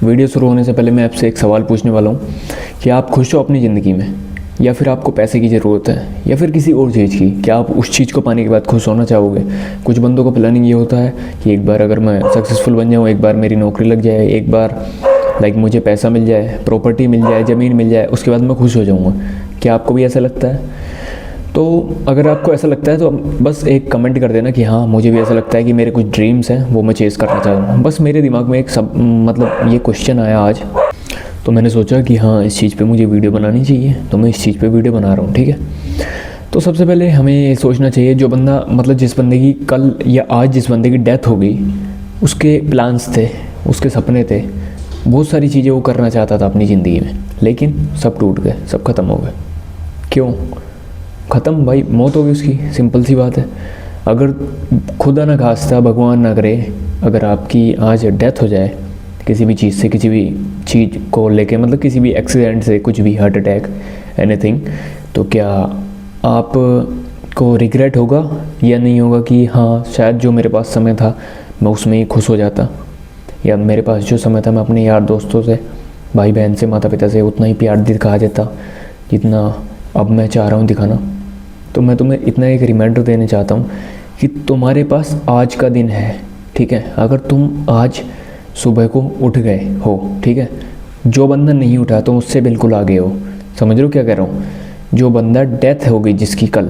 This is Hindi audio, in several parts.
वीडियो शुरू होने से पहले मैं आपसे एक सवाल पूछने वाला हूँ कि आप खुश हो अपनी ज़िंदगी में, या फिर आपको पैसे की ज़रूरत है, या फिर किसी और चीज़ की? क्या आप उस चीज़ को पाने के बाद खुश होना चाहोगे? कुछ बंदों को प्लानिंग ये होता है कि एक बार अगर मैं सक्सेसफुल बन जाऊँ, एक बार मेरी नौकरी लग जाए, एक बार मुझे पैसा मिल जाए, प्रॉपर्टी मिल जाए, ज़मीन मिल जाए, उसके बाद मैं खुश हो जाऊँगा। क्या आपको भी ऐसा लगता है? तो अगर आपको ऐसा लगता है तो बस एक कमेंट कर देना कि हाँ, मुझे भी ऐसा लगता है कि मेरे कुछ ड्रीम्स हैं, वो मैं चेज़ करना चाहता हूँ। बस मेरे दिमाग में ये क्वेश्चन आया आज, तो मैंने सोचा कि हाँ, इस चीज़ पे मुझे वीडियो बनानी चाहिए, तो मैं इस चीज़ पे वीडियो बना रहा हूँ। ठीक है, तो सबसे पहले हमें ये सोचना चाहिए, जो बंदा जिस बंदे की कल या आज जिस बंदे की डेथ हो गई, उसके प्लान्स थे, उसके सपने थे, बहुत सारी चीज़ें वो करना चाहता था अपनी ज़िंदगी में, लेकिन सब टूट गए, सब ख़त्म हो गए। क्यों ख़त्म? भाई मौत हो गई उसकी, सिंपल सी बात है। अगर खुदा ना खास्ता, भगवान ना करे, अगर आपकी आज डेथ हो जाए किसी भी चीज़ से, किसी भी चीज़ को लेके, किसी भी एक्सीडेंट से, कुछ भी, हार्ट अटैक, एनीथिंग, तो क्या आप को रिग्रेट होगा या नहीं होगा कि हाँ, शायद जो मेरे पास समय था मैं उसमें ही खुश हो जाता, या मेरे पास जो समय था मैं अपने यार दोस्तों से, भाई बहन से, माता पिता से उतना ही प्यार दिखा देता जितना अब मैं चाह रहा हूँ दिखाना। तो मैं तुम्हें इतना एक रिमाइंडर देना चाहता हूँ कि तुम्हारे पास आज का दिन है। ठीक है, अगर तुम आज सुबह को उठ गए हो, ठीक है, जो बंदा नहीं उठा तो उससे बिल्कुल आगे हो। समझ रहे हो क्या कह रहा हूँ? जो बंदा डेथ हो गई जिसकी कल,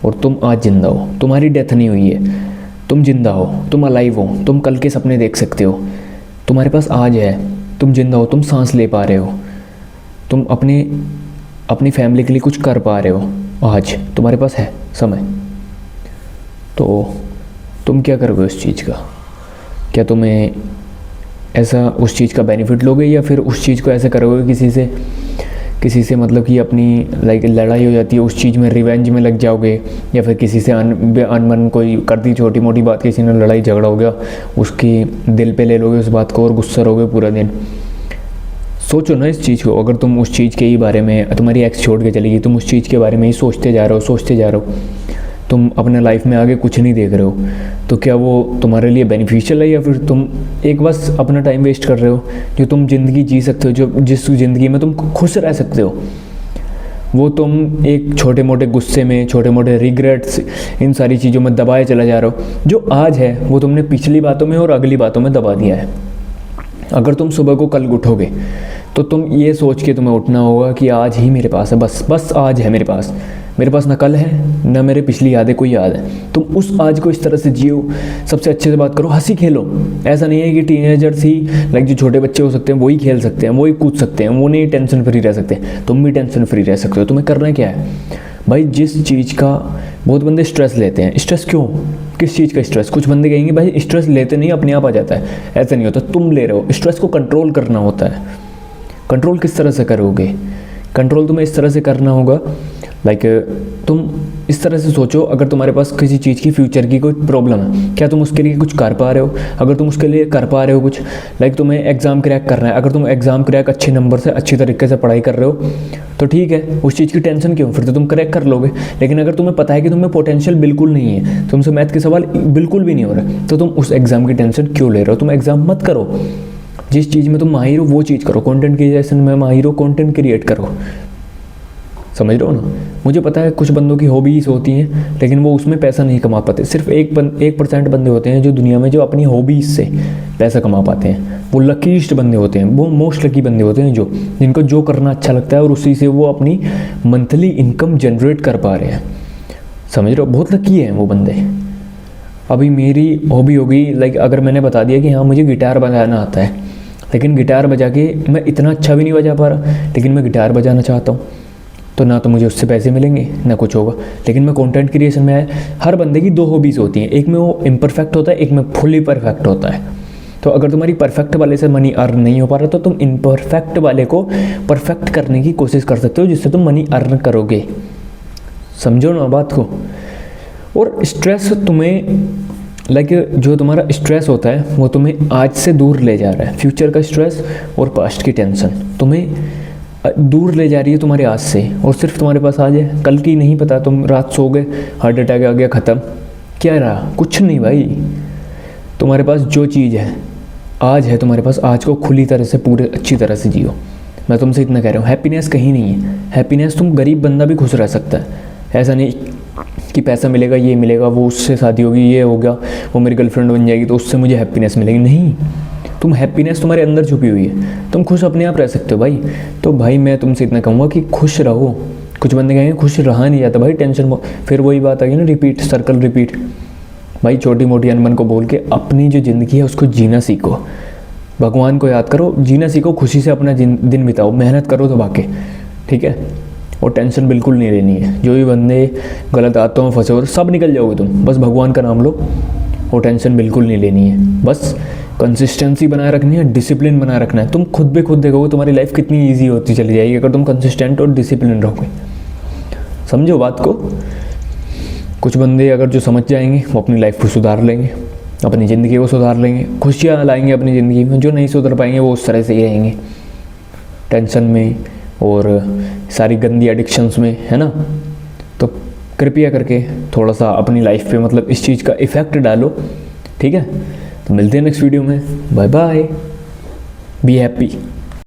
और तुम आज जिंदा हो, तुम्हारी डेथ नहीं हुई है, तुम जिंदा हो, तुम अलाइव हो, तुम कल के सपने देख सकते हो, तुम्हारे पास आज है, तुम जिंदा हो, तुम सांस ले पा रहे हो, तुम अपनी फैमिली के लिए कुछ कर पा रहे हो, आज तुम्हारे पास है समय। तो तुम क्या करोगे उस चीज़ का? क्या तुम्हें ऐसा उस चीज़ का बेनिफिट लोगे, या फिर उस चीज़ को ऐसे करोगे किसी से कि अपनी लड़ाई हो जाती है उस चीज़ में, रिवेंज में लग जाओगे, या फिर किसी से अनबन कोई कर दी छोटी मोटी बात, किसी ने लड़ाई झगड़ा हो गया, उसकी दिल पे ले लोगे उस बात को और गुस्सा रहोगे पूरा दिन। सोचो ना इस चीज़ को। अगर तुम उस चीज़ के ही बारे में, तुम्हारी एक्स छोड़ के चली गई, तुम उस चीज़ के बारे में ही सोचते जा रहे हो, तुम अपने लाइफ में आगे कुछ नहीं देख रहे हो, तो क्या वो तुम्हारे लिए बेनिफिशियल है, या फिर तुम एक बस अपना टाइम वेस्ट कर रहे हो? जो तुम ज़िंदगी जी सकते हो, जिस ज़िंदगी में तुम खुश रह सकते हो, वो तुम एक छोटे मोटे गुस्से में, छोटे मोटे रिग्रेट्स, इन सारी चीज़ों में दबाए चला जा रहे हो। जो आज है वो तुमने पिछली बातों में और अगली बातों में दबा दिया है। अगर तुम सुबह को कल उठोगे तो तुम ये सोच के तुम्हें उठना होगा कि आज ही मेरे पास है, बस आज है मेरे पास ना कल है, ना मेरे पिछली यादें कोई याद है। तुम उस आज को इस तरह से जियो, सबसे अच्छे से बात करो, हंसी खेलो। ऐसा नहीं है कि टीनेजर्स ही जो छोटे बच्चे हो सकते हैं वही खेल सकते हैं, वही कूद सकते हैं, वो नहीं टेंशन फ्री रह सकते। तुम भी टेंशन फ्री रह सकते हो। तुम्हें करना क्या है भाई? जिस चीज़ का बहुत बंदे स्ट्रेस लेते हैं, स्ट्रेस क्यों, किस चीज़ का स्ट्रेस? कुछ बंदे कहेंगे भाई स्ट्रेस लेते नहीं, अपने आप आ जाता है। ऐसा नहीं होता, तुम ले रहे हो। स्ट्रेस को कंट्रोल करना होता है। कंट्रोल किस तरह से करोगे? कंट्रोल तुम्हें इस तरह से करना होगा, तुम इस तरह से सोचो, अगर तुम्हारे पास किसी चीज़ की, फ्यूचर की कोई प्रॉब्लम है, क्या तुम उसके लिए कुछ कर पा रहे हो? अगर तुम उसके लिए कर पा रहे हो कुछ, तुम्हें एग्ज़ाम क्रैक करना है, अगर तुम एग्ज़ाम क्रैक अच्छे नंबर से, अच्छी तरीके से पढ़ाई कर रहे हो, तो ठीक है, उस चीज़ की टेंशन क्यों? फिर तो तुम क्रैक कर लोगे। लेकिन अगर तुम्हें पता है कि तुम्हें पोटेंशियल बिल्कुल नहीं है, तुमसे मैथ के सवाल बिल्कुल भी नहीं हो रहे, तो तुम उस एग्ज़ाम की टेंशन क्यों ले रहे हो? तुम एग्ज़ाम मत करो। जिस चीज़ में तुम माहिर हो वो चीज़ करो। कंटेंट क्रिएशन में माहिर हो, कंटेंट क्रिएट करो। समझ रहे हो ना? मुझे पता है कुछ बंदों की हॉबीज़ होती हैं, लेकिन वो उसमें पैसा नहीं कमा पाते। सिर्फ 1% बंदे होते हैं जो दुनिया में जो अपनी हॉबीज़ से पैसा कमा पाते हैं। वो लकीस्ट बंदे होते हैं, वो मोस्ट लकी बंदे होते हैं, जिनको जो करना अच्छा लगता है और उसी से वो अपनी मंथली इनकम जनरेट कर पा रहे हैं। समझ रहे हो? बहुत लकी हैं वो बंदे। अभी मेरी हॉबी होगी, अगर मैंने बता दिया कि हाँ मुझे गिटार बजाना आता है, लेकिन गिटार बजा के मैं इतना अच्छा भी नहीं बजा पा रहा, लेकिन मैं गिटार बजाना चाहता हूँ, तो ना तो मुझे उससे पैसे मिलेंगे ना कुछ होगा। लेकिन मैं कंटेंट क्रिएशन में, हर बंदे की 2 हॉबीज़ होती हैं, एक में वो इम्परफेक्ट होता है, एक में फुली परफेक्ट होता है। तो अगर तुम्हारी परफेक्ट वाले से मनी अर्न नहीं हो पा रहा, तो तुम इम्परफेक्ट वाले को परफेक्ट करने की कोशिश कर सकते हो, जिससे तुम मनी अर्न करोगे। समझो ना बात को। और स्ट्रेस तुम्हें जो तुम्हारा स्ट्रेस होता है वो तुम्हें आज से दूर ले जा रहा है। फ्यूचर का स्ट्रेस और पास्ट की टेंशन तुम्हें दूर ले जा रही है तुम्हारे आज से, और सिर्फ तुम्हारे पास आज है, कल की नहीं पता। तुम रात सो गए, हार्ट अटैक आ गया, ख़त्म। क्या रहा? कुछ नहीं भाई। तुम्हारे पास जो चीज़ है आज है तुम्हारे पास, आज को खुली तरह से पूरे अच्छी तरह से जियो। मैं तुमसे इतना कह रहा हूँ, हैप्पीनेस कहीं नहीं है। हैप्पीनेस तुम गरीब बंदा भी खुश रह सकता है, ऐसा नहीं कि पैसा मिलेगा, ये मिलेगा, वो उससे शादी होगी, ये हो गया, वो मेरी गर्लफ्रेंड बन जाएगी तो उससे मुझे हैप्पीनेस मिलेगी। नहीं, तुम हैप्पीनेस तुम्हारे अंदर छुपी हुई है, तुम खुश अपने आप रह सकते हो भाई। तो भाई मैं तुमसे इतना कहूँगा कि खुश रहो। कुछ बंदे कहेंगे खुश रहा नहीं जाता भाई, टेंशन, फिर वही बात आ गई ना, रिपीट, सर्कल रिपीट। भाई छोटी मोटी अनबन को बोल के अपनी जो ज़िंदगी है उसको जीना सीखो, भगवान को याद करो, जीना सीखो, खुशी से अपना दिन बिताओ, मेहनत करो तो बाकी, ठीक है। और टेंशन बिल्कुल नहीं लेनी है। जो भी बंदे गलत आदतों में फंसे हो सब निकल जाओगे तुम, बस भगवान का नाम लो। और टेंशन बिल्कुल नहीं लेनी है, बस कंसिस्टेंसी बनाए रखनी है, डिसिप्लिन बनाए रखना है। तुम खुद भी खुद देखोगे तुम्हारी लाइफ कितनी ईजी होती चली जाएगी अगर तुम कंसिस्टेंट और डिसिप्लिन रहोगे। समझो बात को। कुछ बंदे अगर जो समझ जाएंगे वो अपनी लाइफ को सुधार लेंगे, अपनी ज़िंदगी को सुधार लेंगे, खुशियाँ लाएंगे अपनी ज़िंदगी में। जो नहीं सुधर पाएंगे वो उस तरह से ही रहेंगे, टेंशन में और सारी गंदी एडिक्शंस में, है ना। तो कृपया करके थोड़ा सा अपनी लाइफ पे मतलब इस चीज़ का इफ़ेक्ट डालो, ठीक है। तो मिलते हैं नेक्स्ट वीडियो में, बाय बाय, बी हैप्पी।